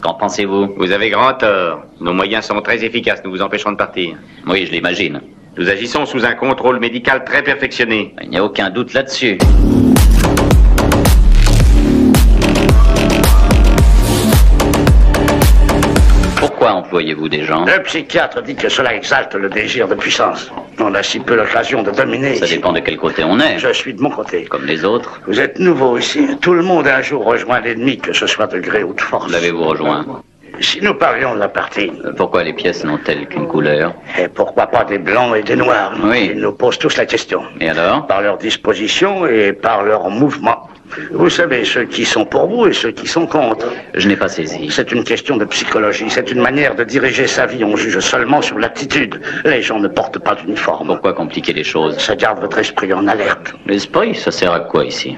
Qu'en pensez-vous? Vous avez grand tort. Nos moyens sont très efficaces, nous vous empêcherons de partir. Oui, je l'imagine. Nous agissons sous un contrôle médical très perfectionné. Il n'y a aucun doute là-dessus. Pourquoi employez-vous des gens? Le psychiatre dit que cela exalte le désir de puissance. On a si peu l'occasion de dominer. Ça dépend de quel côté on est. Je suis de mon côté. Comme les autres. Vous êtes nouveau ici. Tout le monde a un jour rejoint l'ennemi, que ce soit de gré ou de force. L'avez-vous rejoint? Si nous parlions de la partie... Pourquoi les pièces n'ont-elles qu'une couleur? Et pourquoi pas des blancs et des noirs? Oui. Ils nous posent tous la question. Et alors? Par leur disposition et par leur mouvement. Vous savez, ceux qui sont pour vous et ceux qui sont contre. Je n'ai pas saisi. C'est une question de psychologie. C'est une manière de diriger sa vie. On juge seulement sur l'attitude. Les gens ne portent pas d'uniforme. Pourquoi compliquer les choses? Ça garde votre esprit en alerte. L'esprit, ça sert à quoi ici?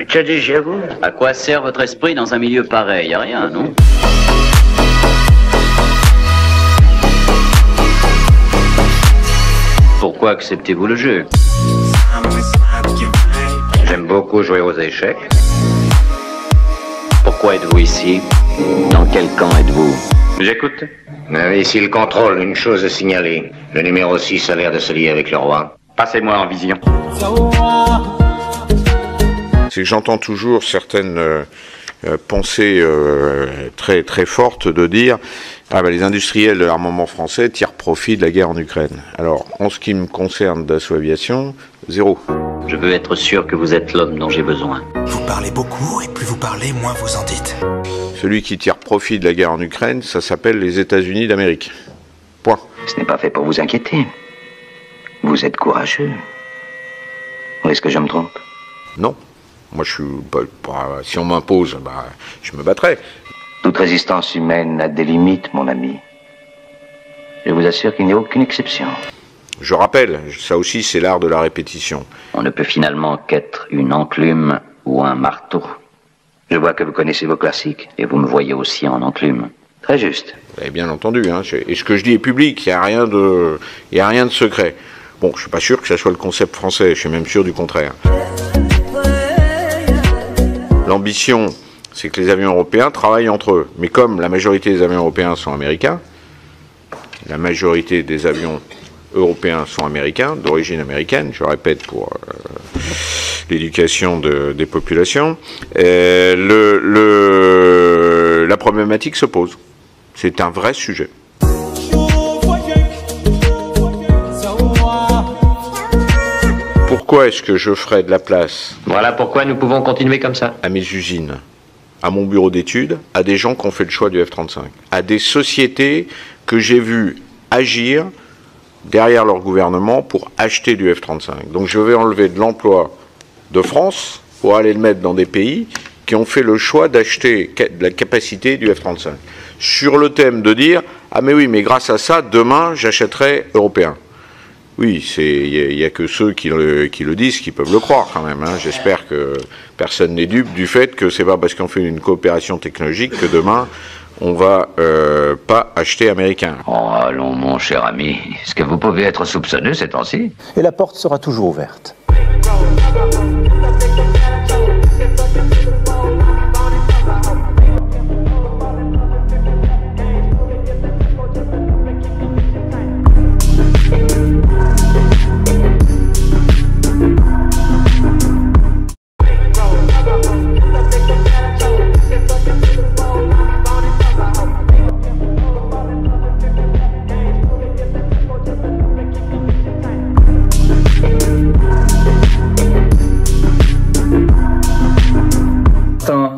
Que disiez-vous? À quoi sert votre esprit dans un milieu pareil? À rien, non? Pourquoi acceptez-vous le jeu? J'aime beaucoup jouer aux échecs. Pourquoi êtes-vous ici? Dans quel camp êtes-vous? J'écoute. Ici le contrôle, une chose est signalée. Le numéro 6 a l'air de se lier avec le roi. Passez-moi en vision. C'est que j'entends toujours certaines pensées très très fortes de dire ah ben les industriels de l'armement français tirent profit de la guerre en Ukraine. Alors en ce qui me concerne Dassault Aviation, zéro. Je veux être sûr que vous êtes l'homme dont j'ai besoin. Vous parlez beaucoup et plus vous parlez, moins vous en dites. Celui qui tire profit de la guerre en Ukraine, ça s'appelle les États-Unis d'Amérique. Point. Ce n'est pas fait pour vous inquiéter. Vous êtes courageux. Ou est-ce que je me trompe? Non. Moi, je suis pas, si on m'impose, bah, je me battrai. Toute résistance humaine a des limites, mon ami. Je vous assure qu'il n'y a aucune exception. Je rappelle, ça aussi, c'est l'art de la répétition. On ne peut finalement qu'être une enclume ou un marteau. Je vois que vous connaissez vos classiques. Et vous me voyez aussi en enclume. Très juste. Vous avez bien entendu, hein. Et ce que je dis est public, il n'y a rien de secret. Bon, je suis pas sûr que ça soit le concept français, je suis même sûr du contraire. L'ambition, c'est que les avions européens travaillent entre eux. Mais comme la majorité des avions européens sont américains, la majorité des avions européens sont américains, d'origine américaine, je répète pour l'éducation des populations, la problématique se pose. C'est un vrai sujet. Pourquoi est-ce que je ferais de la place? Voilà pourquoi nous pouvons continuer comme ça. À mes usines, à mon bureau d'études, à des gens qui ont fait le choix du F-35, à des sociétés que j'ai vues agir derrière leur gouvernement pour acheter du F-35. Donc je vais enlever de l'emploi de France pour aller le mettre dans des pays qui ont fait le choix d'acheter de la capacité du F-35. Sur le thème de dire « Ah mais oui, mais grâce à ça, demain, j'achèterai européen ». Oui, il n'y a que ceux qui le disent qui peuvent le croire quand même. Hein. J'espère que personne n'est dupe du fait que c'est pas parce qu'on fait une coopération technologique que demain on va pas acheter américain. Oh, allons, mon cher ami. Est-ce que vous pouvez être soupçonneux ces temps-ci? Et la porte sera toujours ouverte.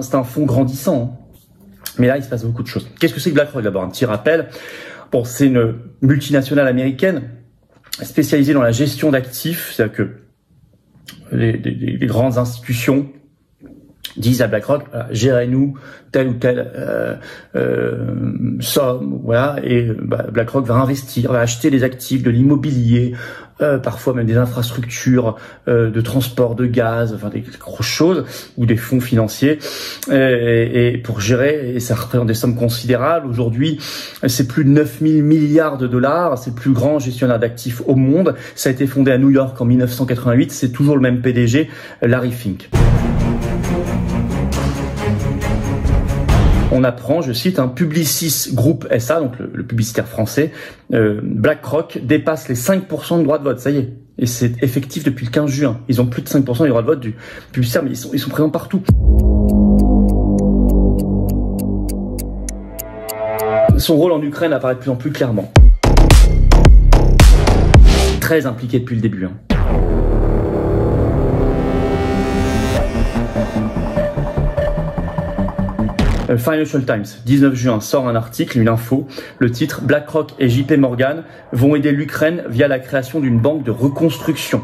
C'est un fonds grandissant. Mais là, il se passe beaucoup de choses. Qu'est-ce que c'est que BlackRock d'abord? Un petit rappel. Bon, c'est une multinationale américaine spécialisée dans la gestion d'actifs. C'est-à-dire que les grandes institutions disent à BlackRock, gérez-nous telle ou telle somme, voilà, et BlackRock va investir, va acheter des actifs, de l'immobilier, parfois même des infrastructures de transport de gaz, enfin des grosses choses, ou des fonds financiers, et pour gérer, et ça représente des sommes considérables. Aujourd'hui, c'est plus de 9000 milliards de dollars, c'est le plus grand gestionnaire d'actifs au monde. Ça a été fondé à New York en 1988, c'est toujours le même PDG, Larry Fink. On apprend, je cite, un Publicis Group SA, donc le publicitaire français, BlackRock dépasse les 5% de droits de vote, ça y est. Et c'est effectif depuis le 15 juin. Ils ont plus de 5% des droits de vote du publicitaire, mais ils sont présents partout. Son rôle en Ukraine apparaît de plus en plus clairement. Très impliqué depuis le début. Financial Times, 19 juin, sort un article, une info, le titre « BlackRock et JP Morgan vont aider l'Ukraine via la création d'une banque de reconstruction ».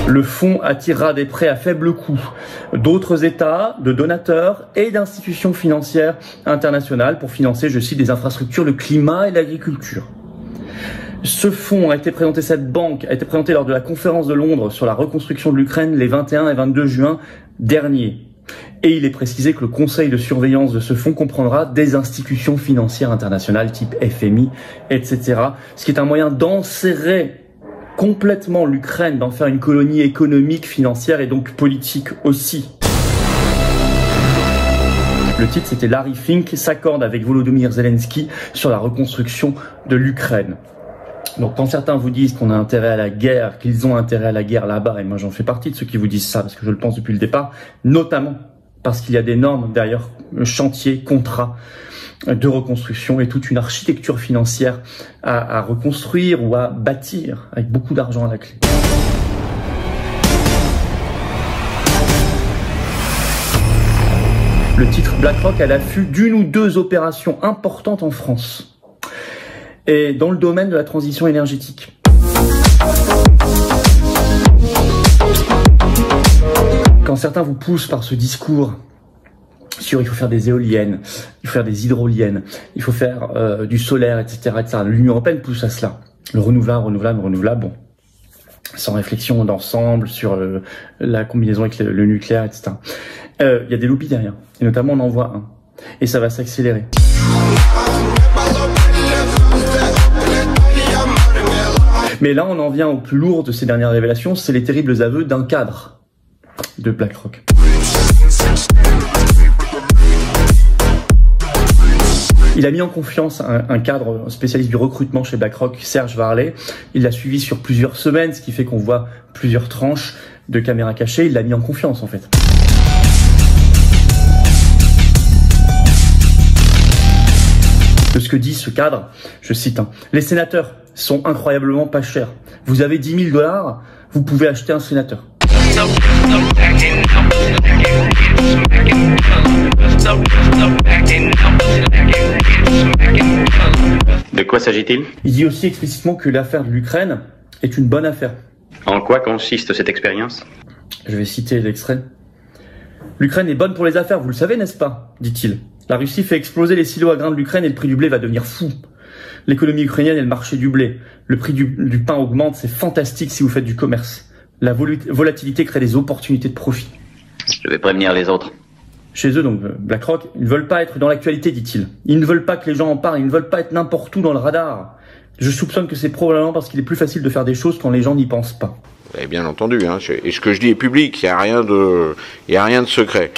Le fonds attirera des prêts à faible coût d'autres États, de donateurs et d'institutions financières internationales pour financer, je cite, des infrastructures, le climat et l'agriculture. Ce fonds a été présenté, cette banque a été présentée lors de la conférence de Londres sur la reconstruction de l'Ukraine les 21 et 22 juin dernier. Et il est précisé que le conseil de surveillance de ce fonds comprendra des institutions financières internationales type FMI, etc. Ce qui est un moyen d'enserrer complètement l'Ukraine, d'en faire une colonie économique, financière et donc politique aussi. Le titre, c'était Larry Fink s'accorde avec Volodymyr Zelensky sur la reconstruction de l'Ukraine. Donc quand certains vous disent qu'on a intérêt à la guerre, qu'ils ont intérêt à la guerre là-bas, et moi j'en fais partie de ceux qui vous disent ça, parce que je le pense depuis le départ, notamment parce qu'il y a des normes derrière chantier, contrat de reconstruction et toute une architecture financière à reconstruire ou à bâtir avec beaucoup d'argent à la clé. Le titre BlackRock à l'affût d'une ou deux opérations importantes en France et dans le domaine de la transition énergétique. Quand certains vous poussent par ce discours sur il faut faire des éoliennes, il faut faire des hydroliennes, il faut faire du solaire, etc., etc. L'Union européenne pousse à cela. Le renouvelable, bon, sans réflexion d'ensemble sur la combinaison avec le nucléaire, etc. Il y a des lobbies derrière, et notamment on en voit un, et ça va s'accélérer. Mais là, on en vient au plus lourd de ces dernières révélations, c'est les terribles aveux d'un cadre de BlackRock. Il a mis en confiance un cadre spécialiste du recrutement chez BlackRock, Serge Varley. Il l'a suivi sur plusieurs semaines, ce qui fait qu'on voit plusieurs tranches de caméras cachées. Il l'a mis en confiance, en fait. De ce que dit ce cadre, je cite, les sénateurs sont incroyablement pas chers. Vous avez 10 000 $, vous pouvez acheter un sénateur. De quoi s'agit-il? Il dit aussi explicitement que l'affaire de l'Ukraine est une bonne affaire. En quoi consiste cette expérience? Je vais citer l'extrait. L'Ukraine est bonne pour les affaires, vous le savez, n'est-ce pas? Dit-il. La Russie fait exploser les silos à grains de l'Ukraine et le prix du blé va devenir fou. L'économie ukrainienne et le marché du blé. Le prix du pain augmente, c'est fantastique si vous faites du commerce. La volatilité crée des opportunités de profit. Je vais prévenir les autres. Chez eux, donc, BlackRock, ils ne veulent pas être dans l'actualité, dit-il. Ils ne veulent pas que les gens en parlent, ils ne veulent pas être n'importe où dans le radar. Je soupçonne que c'est probablement parce qu'il est plus facile de faire des choses quand les gens n'y pensent pas. Vous avez bien entendu, hein, et ce que je dis est public, il n'y a rien de secret.